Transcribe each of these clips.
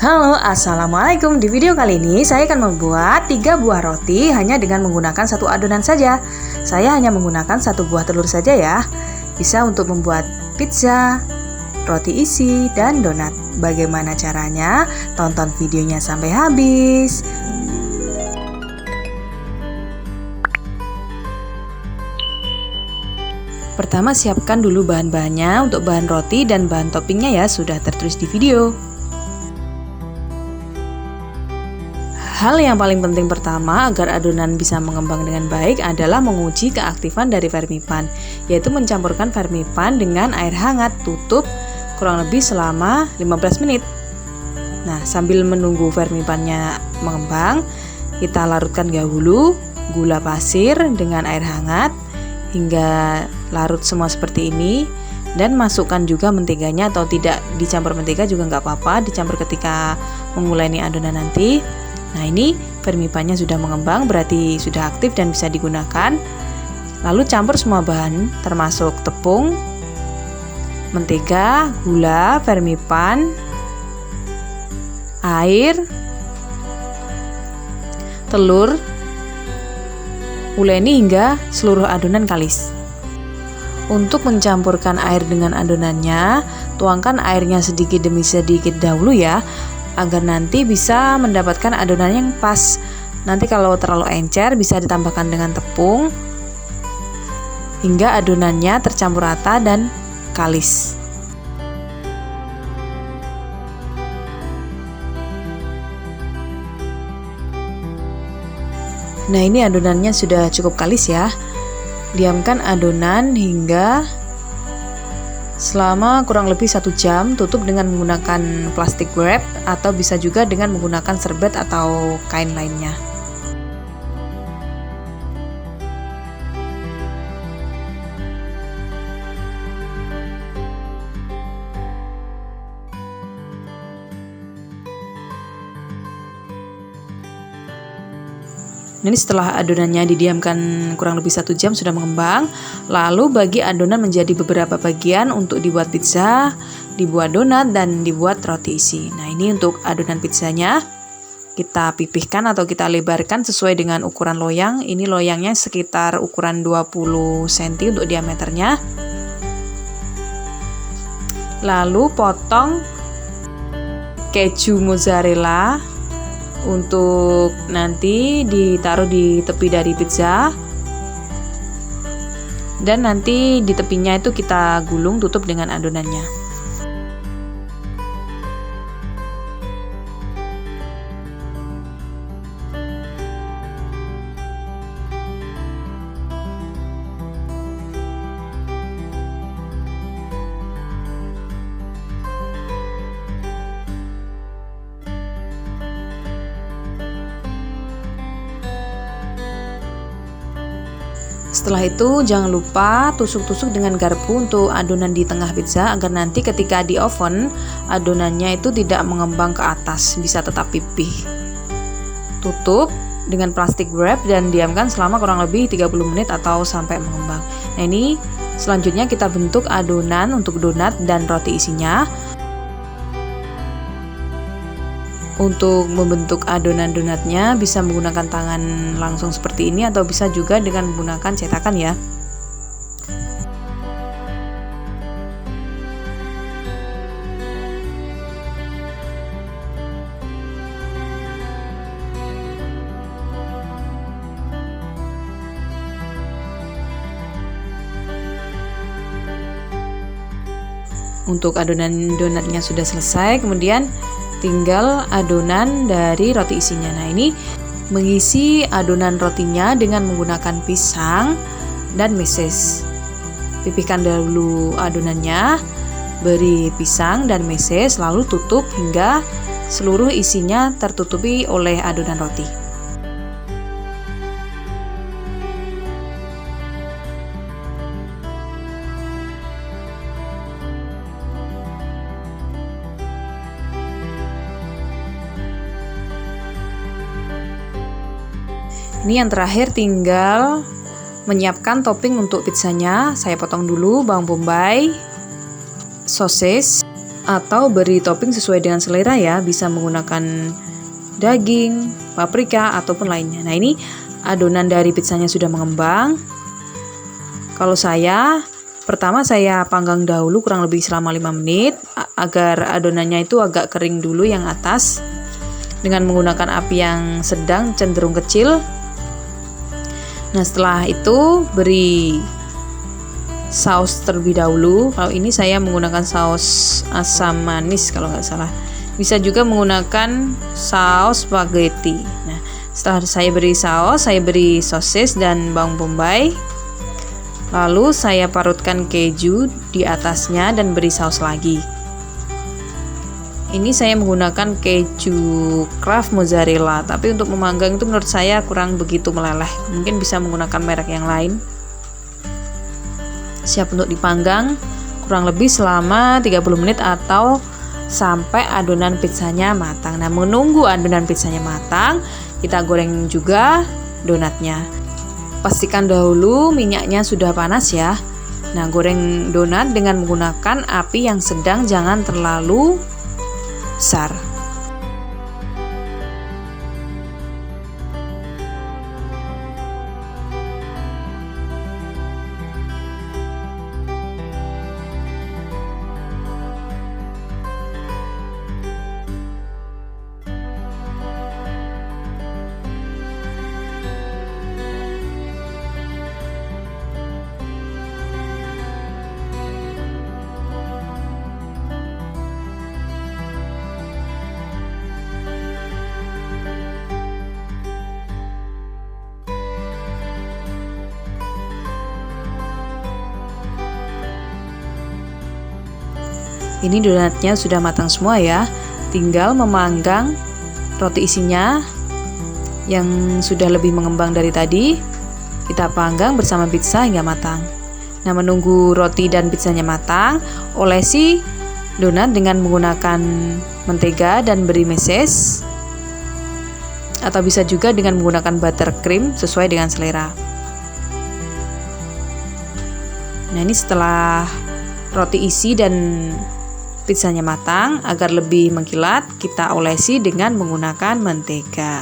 Halo, assalamualaikum. Di video kali ini saya akan membuat 3 buah roti hanya dengan menggunakan satu adonan saja. Saya hanya menggunakan 1 buah telur saja ya. Bisa untuk membuat pizza, roti isi, dan donat. Bagaimana caranya? Tonton videonya sampai habis. Pertama siapkan dulu bahan-bahannya. Untuk bahan roti dan bahan toppingnya ya sudah tertulis di video. Hal yang paling penting pertama agar adonan bisa mengembang dengan baik adalah menguji keaktifan dari Fermipan, yaitu mencampurkan Fermipan dengan air hangat, tutup kurang lebih selama 15 menit. Nah, sambil menunggu Fermipannya mengembang, kita larutkan dahulu gula pasir dengan air hangat hingga larut semua seperti ini, dan masukkan juga menteganya, atau tidak dicampur mentega juga nggak apa-apa, dicampur ketika menguleni adonan nanti. Nah, ini Fermipannya sudah mengembang, berarti sudah aktif dan bisa digunakan. Lalu campur semua bahan termasuk tepung, mentega, gula, Fermipan, air, telur. Uleni hingga seluruh adonan kalis. Untuk mencampurkan air dengan adonannya, tuangkan airnya sedikit demi sedikit dahulu ya, agar nanti bisa mendapatkan adonan yang pas. Nanti kalau terlalu encer bisa ditambahkan dengan tepung hingga adonannya tercampur rata dan kalis. Nah, ini adonannya sudah cukup kalis ya. Diamkan adonan hingga selama kurang lebih 1 jam, tutup dengan menggunakan plastik wrap atau bisa juga dengan menggunakan serbet atau kain lainnya. Ini setelah adonannya didiamkan kurang lebih 1 jam sudah mengembang. Lalu bagi adonan menjadi beberapa bagian untuk dibuat pizza, dibuat donat, dan dibuat roti isi. Nah, ini untuk adonan pizzanya kita pipihkan atau kita lebarkan sesuai dengan ukuran loyang. Ini loyangnya sekitar ukuran 20 cm untuk diameternya. Lalu potong keju mozzarella untuk nanti ditaruh di tepi dari pizza, dan nanti di tepinya itu kita gulung tutup dengan adonannya. Setelah itu jangan lupa tusuk-tusuk dengan garpu untuk adonan di tengah pizza, agar nanti ketika di oven adonannya itu tidak mengembang ke atas, bisa tetap pipih. Tutup dengan plastik wrap dan diamkan selama kurang lebih 30 menit atau sampai mengembang. Nah, ini selanjutnya kita bentuk adonan untuk donat dan roti isinya. Untuk membentuk adonan donatnya bisa menggunakan tangan langsung seperti ini, atau bisa juga dengan menggunakan cetakan ya. Untuk adonan donatnya sudah selesai, kemudian tinggal adonan dari roti isinya. Nah, ini mengisi adonan rotinya dengan menggunakan pisang dan meses. Pipihkan dahulu adonannya, beri pisang dan meses, lalu tutup hingga seluruh isinya tertutupi oleh adonan roti. Ini yang terakhir tinggal menyiapkan topping untuk pizzanya. Saya potong dulu bawang bombay, sosis, atau beri topping sesuai dengan selera ya, bisa menggunakan daging, paprika ataupun lainnya. Nah, ini adonan dari pizzanya sudah mengembang. Kalau pertama saya panggang dahulu kurang lebih selama 5 menit agar adonannya itu agak kering dulu yang atas dengan menggunakan api yang sedang cenderung kecil. Nah, setelah itu beri saus terlebih dahulu. Kalau ini saya menggunakan saus asam manis kalau nggak salah. Bisa juga menggunakan saus spaghetti. Nah, setelah saya beri saus, saya beri sosis dan bawang bombay. Lalu saya parutkan keju di atasnya dan beri saus lagi. Ini saya menggunakan keju Kraft mozzarella, tapi untuk memanggang itu menurut saya kurang begitu meleleh. Mungkin bisa menggunakan merek yang lain. Siap untuk dipanggang kurang lebih selama 30 menit atau sampai adonan pizzanya matang. Nah, menunggu adonan pizzanya matang, kita goreng juga donatnya. Pastikan dahulu minyaknya sudah panas ya. Nah, goreng donat dengan menggunakan api yang sedang, jangan terlalu besar. Ini donatnya sudah matang semua ya. Tinggal memanggang roti isinya yang sudah lebih mengembang dari tadi. Kita panggang bersama pizza hingga matang. Nah, menunggu roti dan pizzanya matang, olesi donat dengan menggunakan mentega dan beri meses. Atau bisa juga dengan menggunakan buttercream sesuai dengan selera. Nah, ini setelah roti isi dan pizzanya matang, agar lebih mengkilat, kita olesi dengan menggunakan mentega.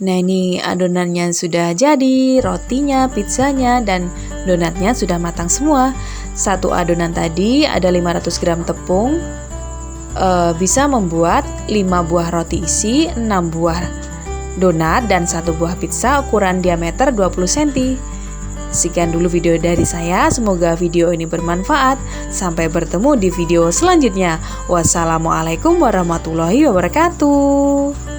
Nah, ini adonannya sudah jadi, rotinya, pizzanya, dan donatnya sudah matang semua. Satu adonan tadi ada 500 gram tepung, bisa membuat 5 buah roti isi, 6 buah donat, dan 1 buah pizza ukuran diameter 20 cm. Sekian dulu video dari saya, semoga video ini bermanfaat. Sampai bertemu di video selanjutnya. Wassalamualaikum warahmatullahi wabarakatuh.